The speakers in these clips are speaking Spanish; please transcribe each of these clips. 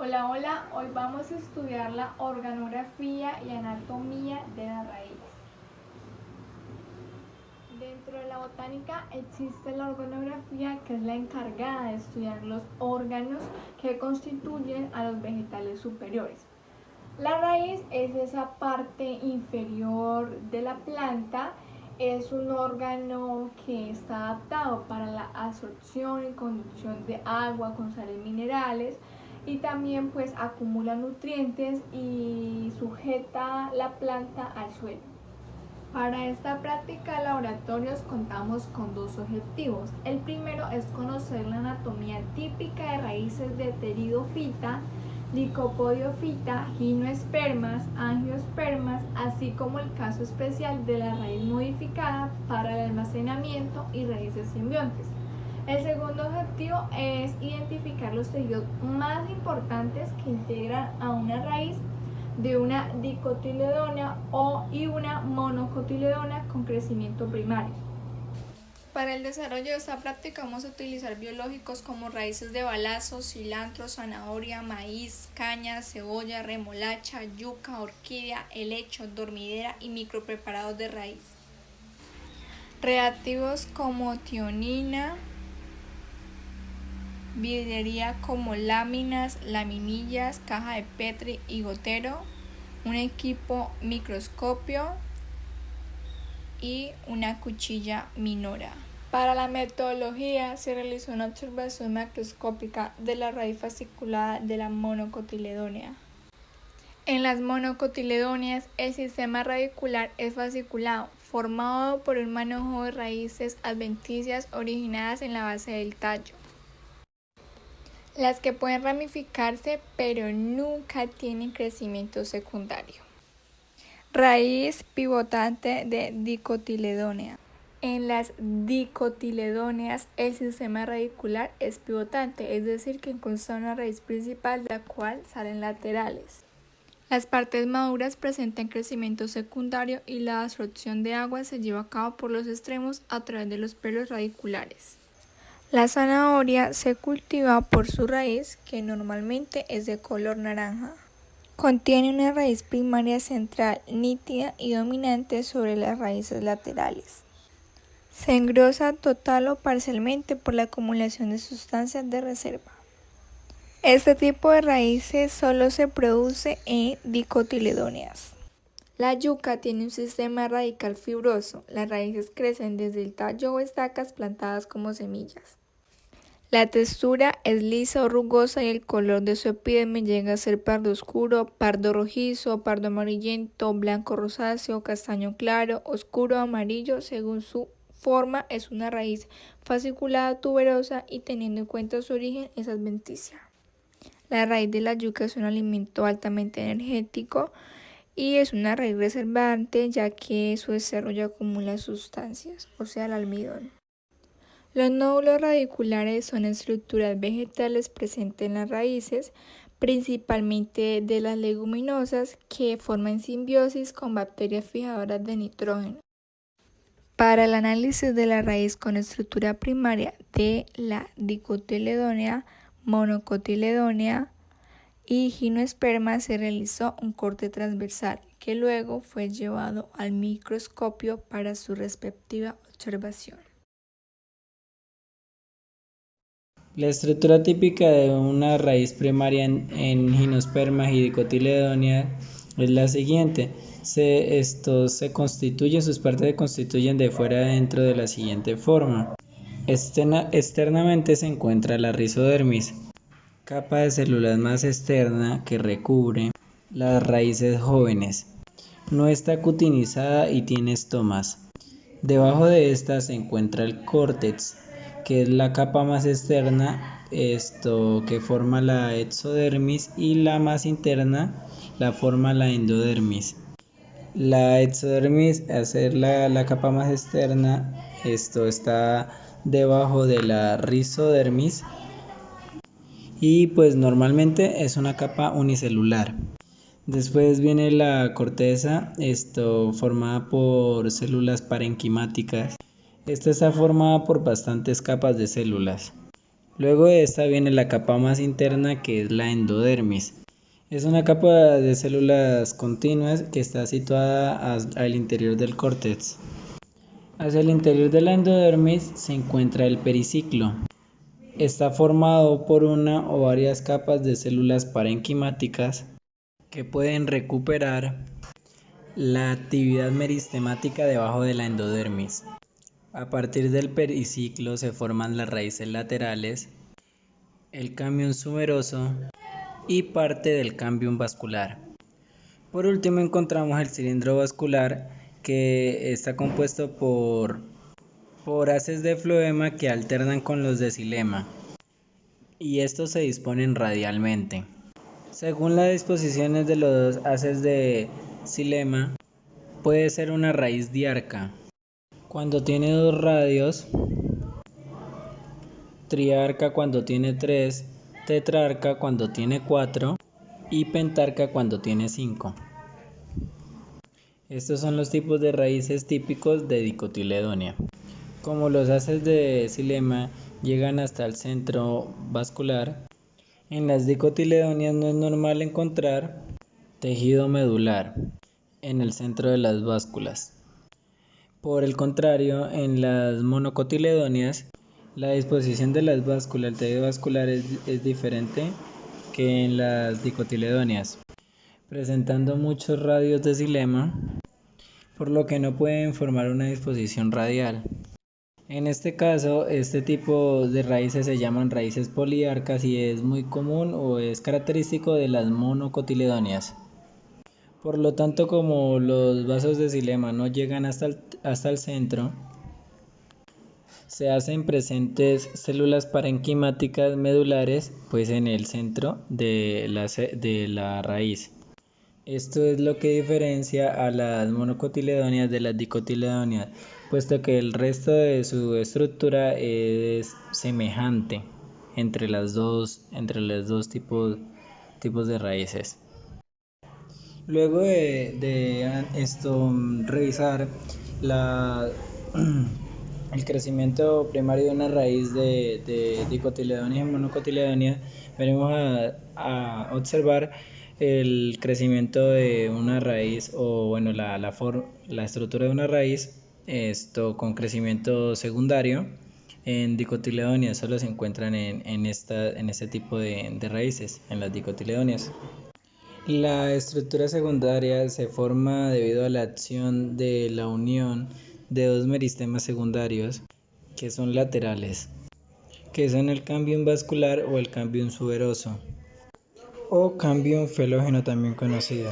Hola, hola, hoy vamos a estudiar la organografía y anatomía de la raíz. Dentro de la botánica existe la organografía, que es la encargada de estudiar los órganos que constituyen a los vegetales superiores. La raíz es esa parte inferior de la planta, es un órgano que está adaptado para la absorción y conducción de agua con sales minerales y también pues acumula nutrientes y sujeta la planta al suelo. Para esta práctica de laboratorios contamos con dos objetivos. El primero es conocer la anatomía típica de raíces de pteridofita, licopodiofita, gimnospermas, angiospermas, así como el caso especial de la raíz modificada para el almacenamiento y raíces simbiontes. El segundo objetivo es identificar los tejidos más importantes que integran a una raíz de una dicotiledónea y una monocotiledónea con crecimiento primario. Para el desarrollo de esta práctica vamos a utilizar biológicos como raíces de balazo, cilantro, zanahoria, maíz, caña, cebolla, remolacha, yuca, orquídea, helecho, dormidera y micropreparados de raíz. Reactivos como tionina, vidrería como láminas, laminillas, caja de Petri y gotero, un equipo microscopio y una cuchilla minora. Para la metodología se realizó una observación macroscópica de la raíz fasciculada de la monocotiledónea. En las monocotiledóneas el sistema radicular es fasciculado, formado por un manojo de raíces adventicias originadas en la base del tallo. Las que pueden ramificarse pero nunca tienen crecimiento secundario. Raíz pivotante de dicotiledónea. En las dicotiledóneas el sistema radicular es pivotante, es decir, que consta una raíz principal de la cual salen laterales. Las partes maduras presentan crecimiento secundario y la absorción de agua se lleva a cabo por los extremos a través de los pelos radiculares. La zanahoria se cultiva por su raíz, que normalmente es de color naranja. Contiene una raíz primaria central nítida y dominante sobre las raíces laterales. Se engrosa total o parcialmente por la acumulación de sustancias de reserva. Este tipo de raíces solo se produce en dicotiledóneas. La yuca tiene un sistema radical fibroso. Las raíces crecen desde el tallo o estacas plantadas como semillas. La textura es lisa o rugosa y el color de su epidermis llega a ser pardo oscuro, pardo rojizo, pardo amarillento, blanco rosáceo, castaño claro, oscuro amarillo. Según su forma, es una raíz fasciculada tuberosa y teniendo en cuenta su origen es adventicia. La raíz de la yuca es un alimento altamente energético y es una raíz reservante, ya que su desarrollo acumula sustancias, o sea el almidón. Los nódulos radiculares son estructuras vegetales presentes en las raíces, principalmente de las leguminosas, que forman simbiosis con bacterias fijadoras de nitrógeno. Para el análisis de la raíz con estructura primaria de la dicotiledónea, monocotiledónea y gimnosperma se realizó un corte transversal, que luego fue llevado al microscopio para su respectiva observación. La estructura típica de una raíz primaria en gimnospermas y dicotiledóneas es la siguiente. Sus partes se constituyen de fuera a dentro de la siguiente forma. Externamente se encuentra la rizodermis, capa de células más externa que recubre las raíces jóvenes. No está cutinizada y tiene estomas. Debajo de esta se encuentra el córtex, que es la capa más externa, que forma la exodermis, y la más interna la forma la endodermis. La exodermis, al ser la capa más externa, está debajo de la rizodermis y pues normalmente es una capa unicelular. Después viene la corteza, formada por células parenquimáticas. Esta está formada por bastantes capas de células. Luego de esta viene la capa más interna, que es la endodermis. Es una capa de células continuas que está situada al interior del córtex. Hacia el interior de la endodermis se encuentra el periciclo. Está formado por una o varias capas de células parenquimáticas que pueden recuperar la actividad meristemática debajo de la endodermis. A partir del periciclo se forman las raíces laterales, el cambium suberoso y parte del cambium vascular. Por último encontramos el cilindro vascular, que está compuesto por haces de floema que alternan con los de xilema, y estos se disponen radialmente. Según las disposiciones de los haces de xilema, puede ser una raíz diarca cuando tiene 2 radios, triarca cuando tiene 3, tetrarca cuando tiene 4 y pentarca cuando tiene 5. Estos son los tipos de raíces típicos de dicotiledónea. Como los haces de xilema llegan hasta el centro vascular, en las dicotiledóneas no es normal encontrar tejido medular en el centro de las básculas. Por el contrario, en las monocotiledóneas, la disposición de las básculas, el tejido vascular es diferente que en las dicotiledóneas, presentando muchos radios de xilema, por lo que no pueden formar una disposición radial. En este caso, este tipo de raíces se llaman raíces poliarcas y es muy común o es característico de las monocotiledóneas. Por lo tanto, como los vasos de xilema no llegan hasta el centro, se hacen presentes células parenquimáticas medulares pues en el centro de la raíz. Esto es lo que diferencia a las monocotiledóneas de las dicotiledóneas, puesto que el resto de su estructura es semejante entre los dos tipos de raíces. Luego de esto revisar el crecimiento primario de una raíz de dicotiledóneas y monocotiledóneas, venimos a observar el crecimiento de una raíz, o bueno, la estructura de una raíz, esto con crecimiento secundario. En dicotiledóneas solo se encuentran en este tipo de raíces, en las dicotiledóneas. La estructura secundaria se forma debido a la acción de la unión de 2 meristemas secundarios que son laterales, que son el cambium vascular o el cambium suberoso, o cambium felógeno también conocido.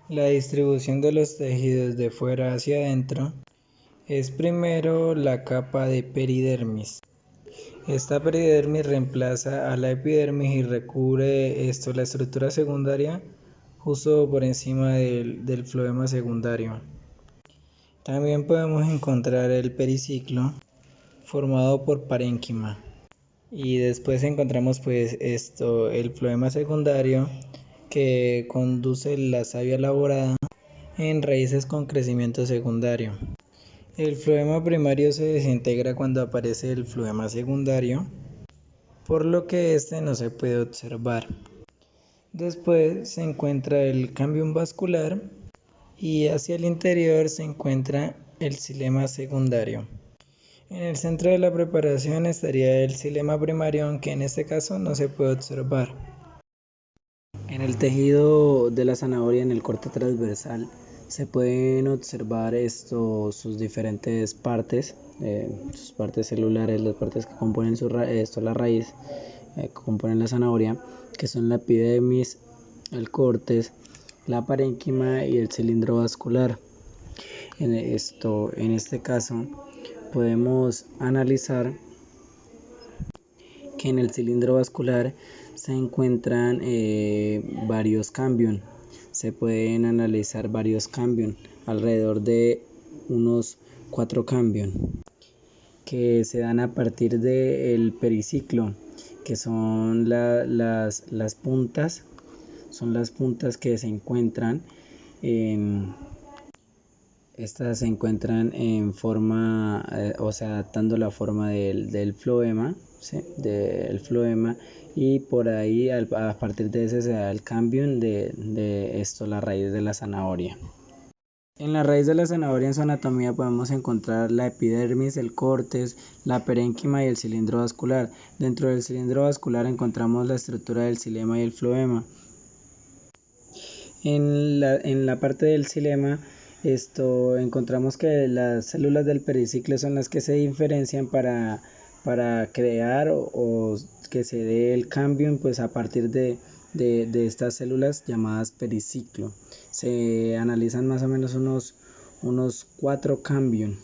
La distribución de los tejidos de fuera hacia adentro es primero la capa de peridermis. Esta peridermis reemplaza a la epidermis y recubre la estructura secundaria justo por encima del floema secundario. También podemos encontrar el periciclo formado por parénquima, y después encontramos pues el floema secundario, que conduce la savia elaborada en raíces con crecimiento secundario. El floema primario se desintegra cuando aparece el floema secundario, por lo que este no se puede observar. Después se encuentra el cambium vascular y hacia el interior se encuentra el xilema secundario. En el centro de la preparación estaría el xilema primario, aunque en este caso no se puede observar. En el tejido de la zanahoria, en el corte transversal, se pueden observar sus diferentes partes, sus partes celulares, las partes que componen la raíz, que componen la zanahoria, que son la epidermis, el cortes, la parénquima y el cilindro vascular. En este caso podemos analizar que en el cilindro vascular se encuentran varios cambium. Se pueden analizar varios cambium, alrededor de unos 4 cambium, que se dan a partir del periciclo, que son las puntas, que se encuentran estas se encuentran en forma, adaptando la forma del floema, ¿sí? Del floema, y por ahí a partir de ese se da el cambium de esto, la raíz de la zanahoria. En la raíz de la zanahoria en su anatomía podemos encontrar la epidermis, el cortes, la parénquima y el cilindro vascular. Dentro del cilindro vascular encontramos la estructura del xilema y el floema. En la parte del xilema encontramos que las células del periciclo son las que se diferencian para crear o que se dé el cambio pues a partir de estas células llamadas periciclo. Se analizan más o menos unos 4 cambios.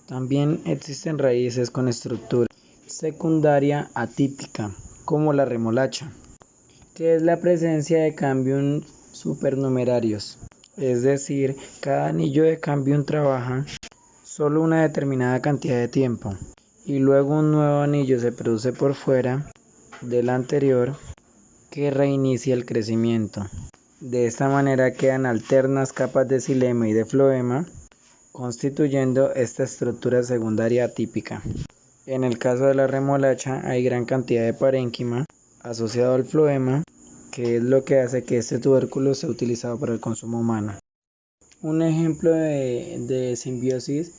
También existen raíces con estructura secundaria atípica, como la remolacha, que es la presencia de cambios supernumerarios. Es decir, cada anillo de cambium trabaja solo una determinada cantidad de tiempo y luego un nuevo anillo se produce por fuera del anterior que reinicia el crecimiento. De esta manera quedan alternas capas de xilema y de floema, constituyendo esta estructura secundaria atípica. En el caso de la remolacha hay gran cantidad de parénquima asociado al floema, que es lo que hace que este tubérculo sea utilizado para el consumo humano. Un ejemplo de simbiosis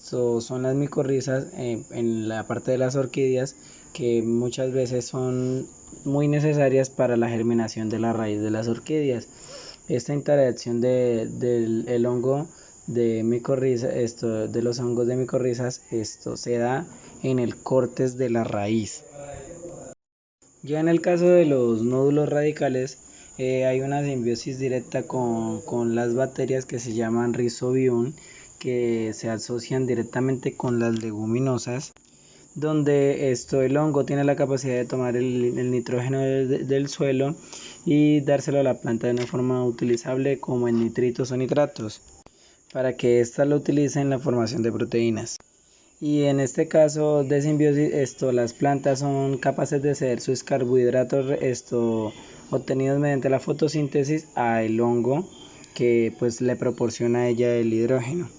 son las micorrizas en la parte de las orquídeas, que muchas veces son muy necesarias para la germinación de la raíz de las orquídeas. Esta interacción del hongo de micorriza, de los hongos de micorrizas, se da en el cortes de la raíz. Ya en el caso de los nódulos radicales, hay una simbiosis directa con las bacterias que se llaman Rhizobium, que se asocian directamente con las leguminosas, donde el hongo tiene la capacidad de tomar el nitrógeno del suelo y dárselo a la planta de una forma utilizable como en nitritos o nitratos, para que ésta lo utilice en la formación de proteínas. Y en este caso de simbiosis, las plantas son capaces de ceder sus carbohidratos obtenidos mediante la fotosíntesis al hongo, que pues le proporciona a ella el nitrógeno.